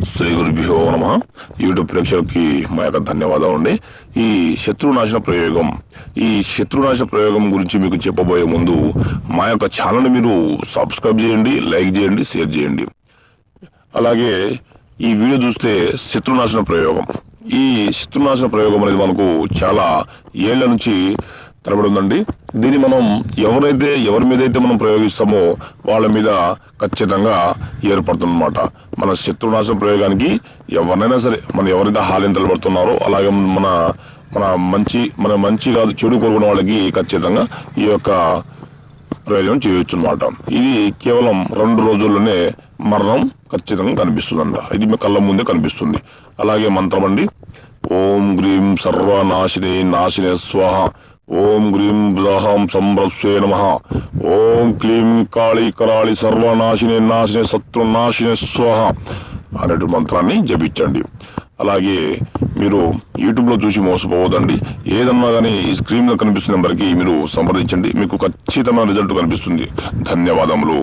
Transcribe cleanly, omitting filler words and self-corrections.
శ్రీ గురుభ్యో నమః. యూట్యూబ్ ప్రేక్షకులకి మా యొక్క ధన్యవాదాలు అండి. ఈ శత్రునాశన ప్రయోగం గురించి మీకు చెప్పబోయే ముందు మా యొక్క ఛానల్ని మీరు సబ్స్క్రైబ్ చేయండి, లైక్ చేయండి, షేర్ చేయండి. అలాగే ఈ వీడియో చూస్తే శత్రునాశన ప్రయోగం అనేది మనకు చాలా ఏళ్ల నుంచి తరబడి ఉందండి. దీన్ని మనం ఎవరి మీద అయితే మనం ప్రయోగిస్తామో వాళ్ళ మీద ఖచ్చితంగా ఏర్పడుతుందన్నమాట. మన శత్రునాశన ప్రయోగానికి ఎవరినైనా సరే, మనం ఎవరైతే హాలిని తలబడుతున్నారో అలాగే మన మంచి కాదు చెడు కోరుకున్న వాళ్ళకి ఖచ్చితంగా ఈ యొక్క ప్రయోజనం చేయొచ్చు అనమాట. ఇది కేవలం 2 రోజుల్లోనే మరణం ఖచ్చితంగా కనిపిస్తుందంట. ఇది మీ కళ్ళ ముందే కనిపిస్తుంది. అలాగే మంత్రం అండి. ఓం గ్రీం సర్వనాశినే నాశినే స్వాహ. ఓం గ్రీం బృహం సంభ్రస్వే నమః. ఓం క్లీం కాళీ కరాళి సర్వనాశినే నాశినే శత్రునాశినే స్వాహ అనేటు మంత్రాన్ని జపించండి. అలాగే మీరు యూట్యూబ్లో చూసి మోసపోవద్దండి. ఏదన్నా కానీ ఈ స్క్రీన్లో కనిపిస్తున్న నెంబర్కి మీరు సంప్రదించండి. మీకు ఖచ్చితమైన రిజల్ట్ కనిపిస్తుంది. ధన్యవాదములు.